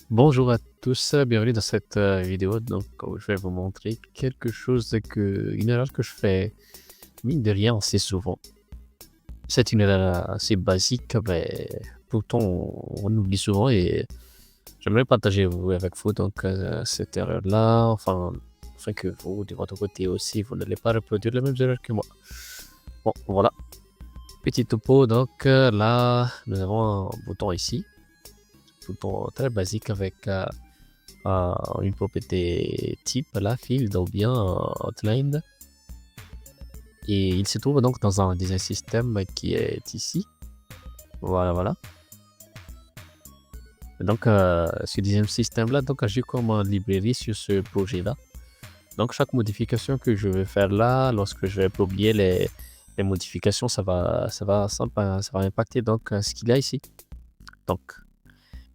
Bonjour à tous, bienvenue dans cette vidéo. Donc, où je vais vous montrer une erreur que je fais, mine de rien, assez souvent. C'est une erreur assez basique, mais pourtant on oublie souvent et j'aimerais partager avec vous donc cette erreur-là, afin que vous, de votre côté aussi, vous n'allez pas reproduire la même erreur que moi. Bon, voilà, petit topo. Donc là, nous avons un bouton ici, bouton très basique avec une propriété type, là, field ou bien outline. Et il se trouve donc dans un design system qui est ici. Voilà, voilà. Donc, ce design system là donc agit comme une librairie sur ce projet-là. Donc, chaque modification que je vais faire là, lorsque je vais publier les modifications, ça va impacter donc ce qu'il y a ici. Donc,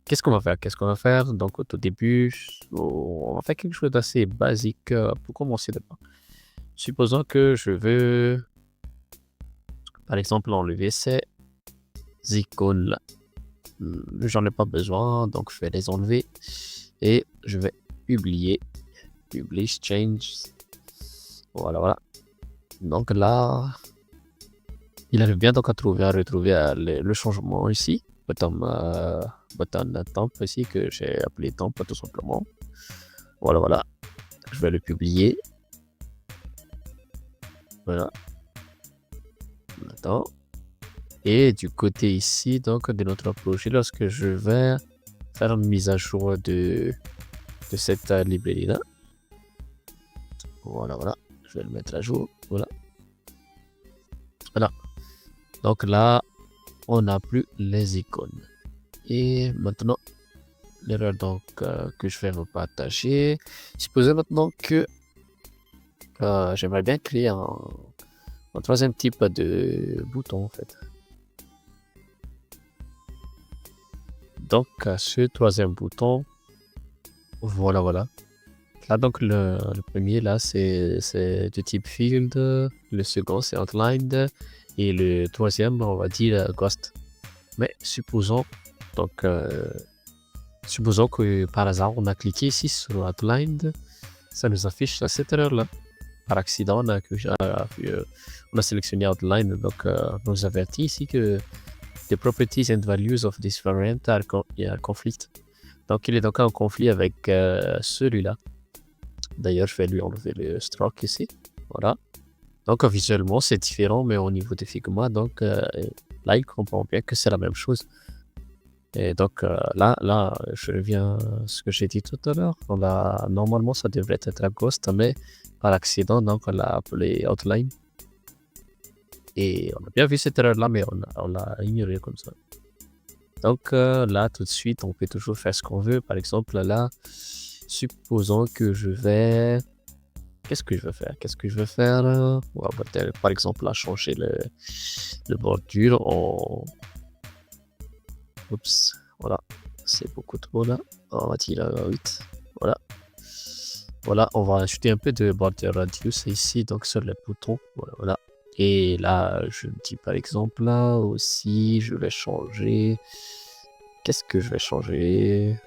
qu'est-ce qu'on va faire? Qu'est-ce qu'on va faire? Donc, au tout début, on va faire quelque chose d'assez basique pour commencer d'abord. Supposons que je veux, par exemple, enlever ces icônes-là. J'en ai pas besoin, donc je vais les enlever et je vais publier. Publish, change. Voilà, voilà. Donc là, il arrive bien donc à retrouver le changement ici. Button temp ici que j'ai appelé temp tout simplement. Voilà, voilà. Je vais le publier. Voilà. Maintenant. Et du côté ici, donc de notre projet, lorsque je vais faire une mise à jour de cette librairie-là. Voilà, voilà. Je vais le mettre à jour. Voilà. Voilà. Donc là, on n'a plus les icônes. Et maintenant, l'erreur donc que je vais vous partager. Supposez maintenant que j'aimerais bien créer un troisième type de bouton en fait. Donc ce troisième bouton, voilà, voilà. Là donc le premier là c'est de type field, le second c'est outlined et le troisième on va dire ghost. Mais supposons que par hasard on a cliqué ici sur outlined, ça nous affiche cette erreur là. Par accident on a sélectionné outline, donc nous avertit ici que the properties and values of this variant are conflict. Donc il est donc en conflit avec celui-là. D'ailleurs, je vais lui enlever le stroke ici. Voilà. Donc, visuellement, c'est différent, mais au niveau des Figma, donc là, il comprend bien que c'est la même chose. Et donc, là, je reviens à ce que j'ai dit tout à l'heure. Normalement, ça devrait être un ghost, mais par accident, donc, on l'a appelé outline. Et on a bien vu cette erreur-là, mais on l'a ignoré comme ça. Donc, là, tout de suite, on peut toujours faire ce qu'on veut. Par exemple, là, supposons que je vais... Qu'est-ce que je veux faire? On va par exemple là changer le bordure en... Oups, voilà, c'est beaucoup trop là. On va dire 8. Voilà. Voilà, on va ajouter un peu de border radius ici, donc sur le bouton. Voilà, voilà. Et là, je me dis par exemple là aussi, je vais changer... Qu'est-ce que je vais changer?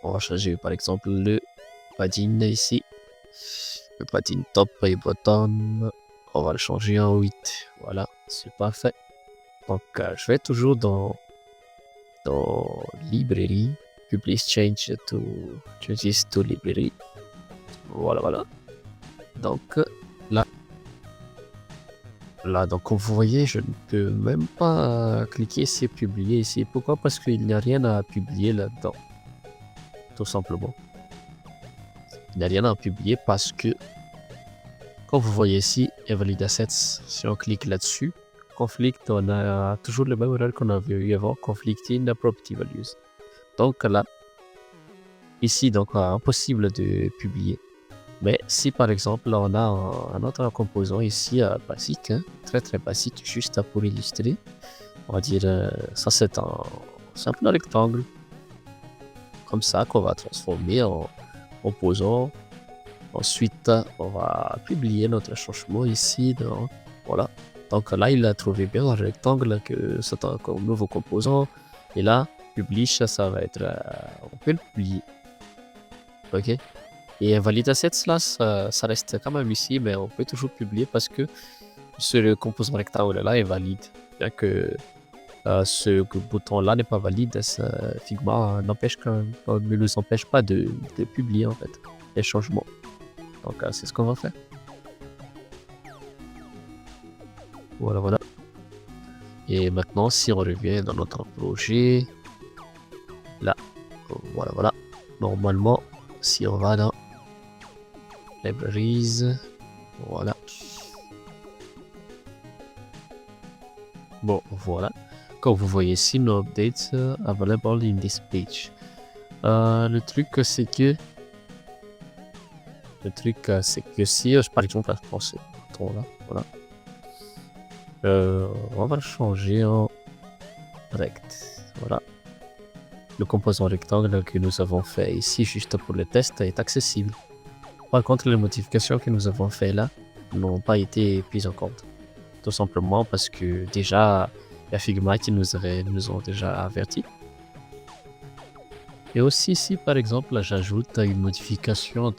On va changer par exemple le padding ici. Le padding top et bottom. On va le changer en 8. Voilà, c'est parfait. Donc, je vais toujours dans librairie. Publish change to changes to librairie. Voilà, voilà. Donc, là, donc, comme vous voyez, je ne peux même pas cliquer sur publier ici. Pourquoi? Parce qu'il n'y a rien à publier là-dedans. Tout simplement. Il n'y a rien à publier parce que, comme vous voyez ici, Invalid Assets, si on clique là-dessus, conflict, on a toujours le même erreur qu'on avait eu avant, conflicting property values. Donc là, ici, donc impossible de publier. Mais si par exemple on a un autre composant ici basique, hein, très très basique, juste pour illustrer, on va dire ça c'est un simple rectangle, comme ça qu'on va transformer en composant. Ensuite, on va publier notre changement ici. Voilà. Donc là, il a trouvé bien un rectangle que c'est un nouveau composant. Et là, publish, ça va être, on peut le publier. Ok. Et invalid assets là, ça reste quand même ici, mais on peut toujours publier parce que ce composant rectangle là est valide. Bien que ce bouton-là n'est pas valide, Figma ne nous empêche pas de publier en fait les changements. Donc c'est ce qu'on va faire. Voilà, voilà. Et maintenant, si on revient dans notre projet, là, voilà, voilà. Normalement, si on va dans Libraries, voilà. Bon, voilà. Comme vous voyez ici, no updates available in this page. Le truc, c'est que si, par exemple, je prends ce bouton-là, voilà. On va le changer en rect. Voilà. Le composant rectangle que nous avons fait ici, juste pour le test, est accessible. Par contre, les modifications que nous avons fait là n'ont pas été prises en compte. Tout simplement parce que déjà, il y a Figma qui nous ont déjà avertis. Et aussi, si par exemple, là, j'ajoute une modification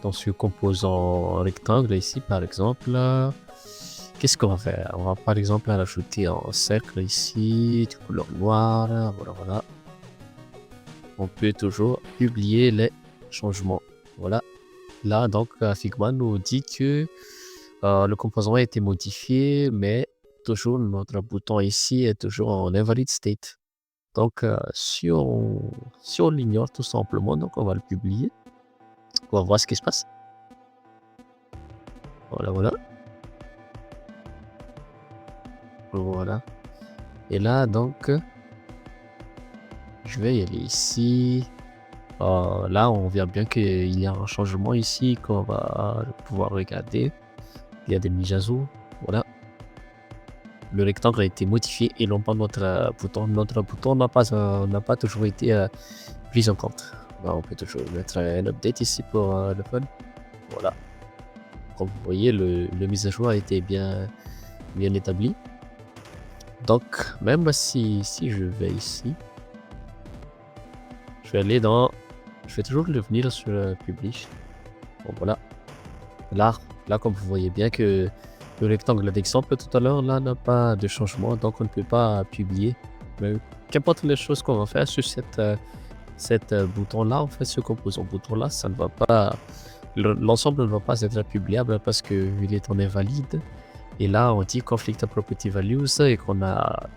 dans ce composant rectangle ici, par exemple, qu'est-ce qu'on va faire? On va par exemple rajouter un cercle ici, de couleur noire, voilà, voilà. On peut toujours publier les changements. Voilà. Là, donc, Figma nous dit que le composant a été modifié, mais toujours notre bouton ici est toujours en invalid state. Donc, si on l'ignore tout simplement, donc on va le publier. On va voir ce qui se passe. Voilà, voilà. Voilà. Et là, donc, je vais y aller ici. Là, on voit bien qu'il y a un changement ici qu'on va pouvoir regarder. Il y a des mises à jour. Voilà. Le rectangle a été modifié et non pas notre bouton. Notre bouton n'a pas toujours été pris en compte. Là, on peut toujours mettre un update ici pour le fun. Voilà. Comme vous voyez, le mise à jour a été bien établi. Donc, même si je vais ici, je vais toujours revenir sur Publish. Bon, voilà. Là, comme vous voyez bien que le rectangle d'exemple tout à l'heure, là, n'a pas de changement, donc on ne peut pas publier. Mais qu'importe les choses qu'on va faire sur cette bouton-là, en fait, ce composant bouton-là, ça ne va pas, l'ensemble ne va pas être publiable parce qu'il est en invalide. Et là, on dit conflict property values et qu'on a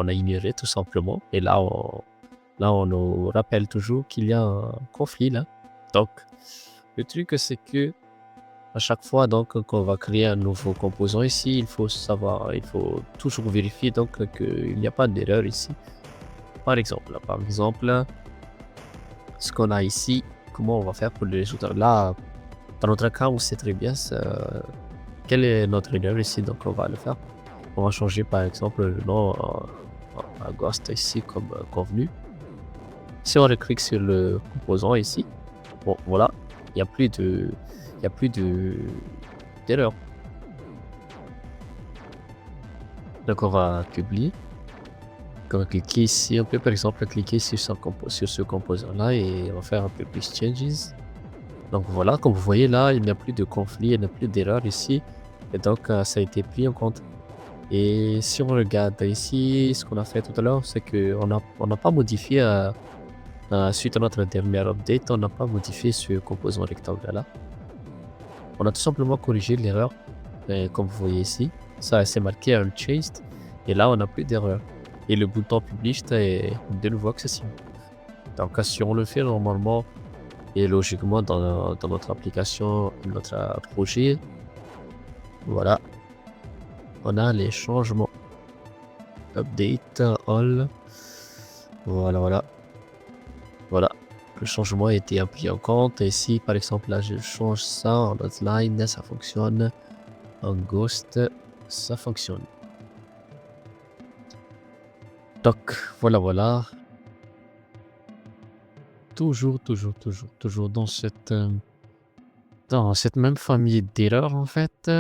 ignoré tout simplement. Et là, on nous rappelle toujours qu'il y a un conflit là. Donc, le truc, c'est que à chaque fois donc qu'on va créer un nouveau composant ici, il faut toujours vérifier donc qu'il n'y a pas d'erreur ici. Par exemple, ce qu'on a ici, comment on va faire pour le résoudre? Là, dans notre cas, on sait très bien quelle est notre erreur ici, donc on va le faire. On va changer par exemple le nom à Ghost ici comme convenu. Si on reclique sur le composant ici, bon voilà, il n'y a plus d'erreur. Donc on va publier. On va cliquer ici, on peut par exemple cliquer sur ce composant là et on va faire un peu plus changes. Donc voilà, comme vous voyez là, il n'y a plus de conflit, il n'y a plus d'erreur ici. Et donc ça a été pris en compte. Et si on regarde ici, ce qu'on a fait tout à l'heure, c'est qu'on n'a pas modifié, suite à notre dernière update, on n'a pas modifié ce composant rectangle là. On a tout simplement corrigé l'erreur. Comme vous voyez ici, ça c'est marqué unchanged. Et là, on n'a plus d'erreur. Et le bouton published est de nouveau accessible. Donc si on le fait normalement et logiquement dans notre application, notre projet, voilà, on a les changements. Update, all, voilà. Le changement a été pris en compte. Et si par exemple là je change ça en outline, ça fonctionne. En ghost, ça fonctionne. Donc voilà. Toujours dans cette même famille d'erreurs en fait.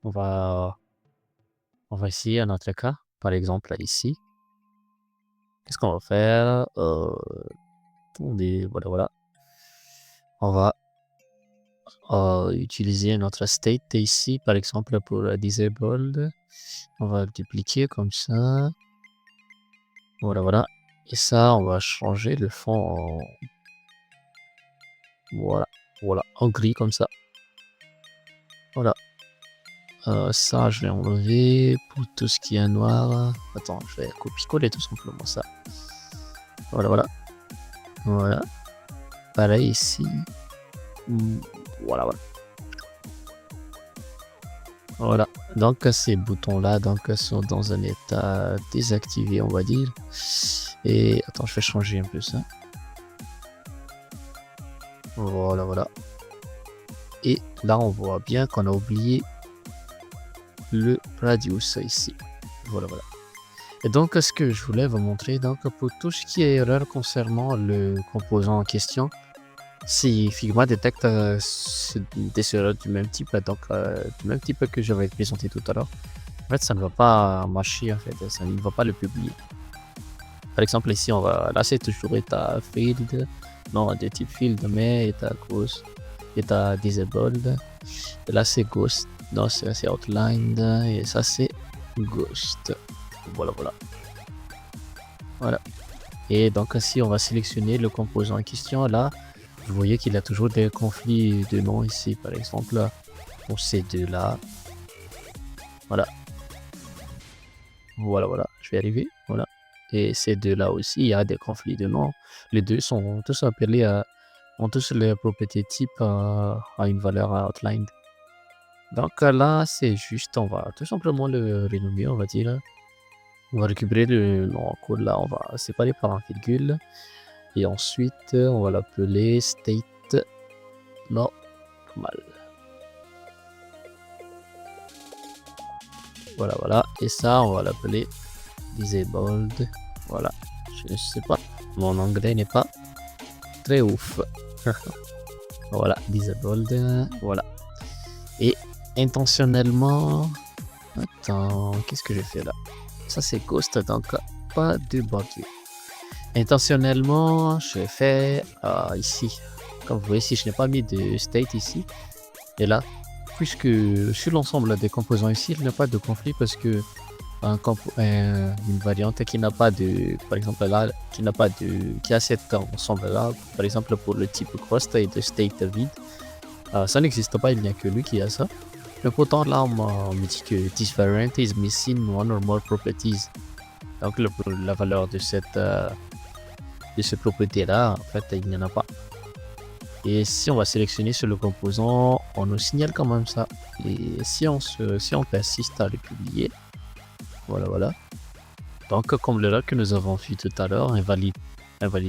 On va essayer un autre cas. Par exemple là, ici. qu'est-ce qu'on va faire? Voilà. On va utiliser notre state ici, par exemple, pour disabled. On va le dupliquer comme ça. Voilà. Et ça, on va changer le fond en... Voilà, en gris comme ça. Voilà. Ça, je vais enlever pour tout ce qui est noir. Attends, je vais copier-coller tout simplement ça. Voilà. Pareil ici. Voilà. Voilà. Donc ces boutons-là sont dans un état désactivé, on va dire. Et attends, je vais changer un peu ça. Voilà. Et là, on voit bien qu'on a oublié le radius ici. Voilà. Et donc, ce que je voulais vous montrer, donc pour tout ce qui est erreur concernant le composant en question, si Figma détecte des erreurs du même type, que j'avais présenté tout à l'heure, en fait, ça ne va pas marcher, en fait, ça ne va pas le publier. Par exemple, ici, là, c'est toujours état field, non, de type field, mais état ghost, état disabled. Et là, c'est ghost, non, c'est outlined, et ça, c'est ghost. Voilà. Et donc, si on va sélectionner le composant en question, là, vous voyez qu'il y a toujours des conflits de noms ici, par exemple, pour ces deux-là. Voilà, je vais arriver, voilà. Et ces deux-là aussi, il y a des conflits de noms. Les deux sont tous appelés ont tous les propriétés type à une valeur outlined. Donc là, c'est juste, on va tout simplement le renommer, on va dire. On va récupérer le nom en code là, on va séparer par un virgule. Et ensuite, on va l'appeler state normal. Voilà. Et ça, on va l'appeler disabled. Voilà. Je ne sais pas. Mon anglais n'est pas très ouf. Voilà, disabled. Voilà. Et intentionnellement... Attends, qu'est-ce que j'ai fait là? Ça, c'est ghost, donc pas de bordure. Intentionnellement, je fais ici. Comme vous voyez, si je n'ai pas mis de state ici, et là, puisque sur l'ensemble des composants ici, il n'y a pas de conflit parce que une variante qui n'a pas de, par exemple là, qui a cet ensemble là, par exemple pour le type cross et de state vide, ça n'existe pas, il n'y a que lui qui a ça. Mais pourtant là, on me dit que this variant is missing one or more properties. Donc la valeur de cette propriété là, en fait, il n'y en a pas. Et si on va sélectionner sur le composant, on nous signale quand même ça. Et si on persiste à le publier, voilà. Donc comme l'erreur que nous avons vu tout à l'heure, invalid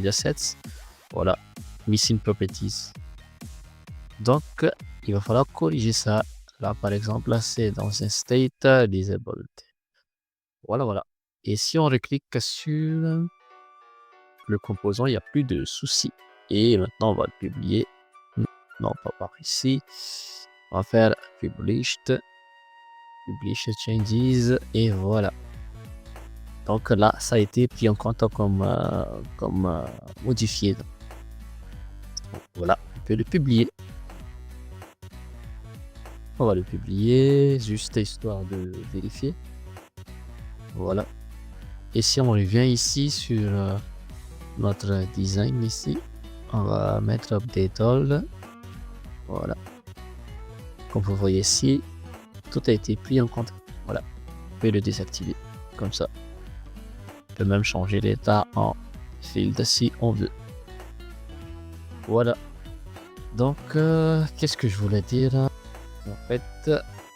assets, voilà, missing properties. Donc il va falloir corriger ça. Là par exemple, là c'est dans un state disabled. Voilà. Et si on reclique sur le composant, il n'y a plus de soucis. Et maintenant on va le publier. Non, pas par ici. On va faire publish changes et voilà. Donc là, ça a été pris en compte comme modifié. Donc, voilà, on peut le publier. On va le publier, juste histoire de vérifier. Voilà. Et si on revient ici sur notre design ici, on va mettre update all. Voilà. Comme vous voyez ici, tout a été pris en compte. Voilà. On peut le désactiver comme ça. On peut même changer l'état en field si on veut. Voilà. Donc, qu'est-ce que je voulais dire? En fait,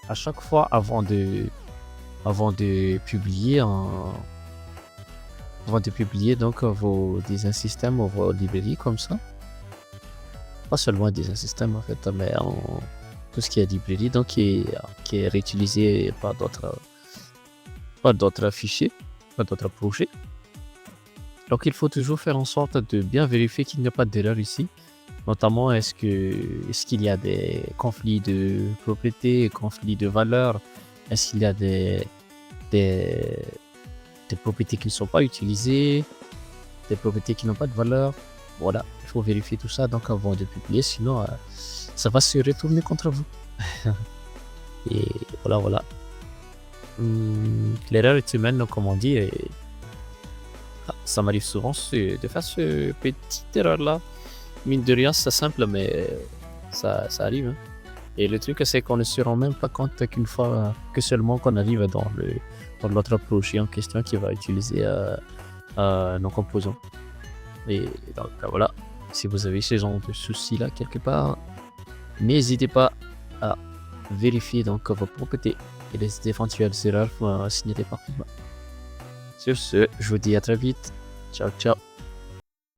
à chaque fois avant de publier donc vos design systems ou vos librairies comme ça, pas seulement design system en fait, mais tout ce qui est librairie, donc qui est réutilisé par d'autres fichiers, par d'autres projets. Donc il faut toujours faire en sorte de bien vérifier qu'il n'y a pas d'erreur ici. Notamment, est-ce qu'il y a des conflits de propriété, conflits de valeur? Est-ce qu'il y a des des propriétés qui ne sont pas utilisées, des propriétés qui n'ont pas de valeur. Voilà, il faut vérifier tout ça donc avant de publier, sinon ça va se retourner contre vous. Et voilà, voilà. L'erreur est humaine, donc comme on dit, et ça m'arrive souvent de faire ce petite erreur-là. Mine de rien, c'est simple, mais ça arrive, hein. Et le truc, c'est qu'on ne se rend même pas compte qu'une fois, que seulement qu'on arrive dans notre projet en question qui va utiliser nos composants. Et donc voilà, si vous avez ce genre de soucis-là quelque part, n'hésitez pas à vérifier donc vos propriétés et les éventuelles erreurs pour signaler par moi. Sur ce, je vous dis à très vite. Ciao, ciao.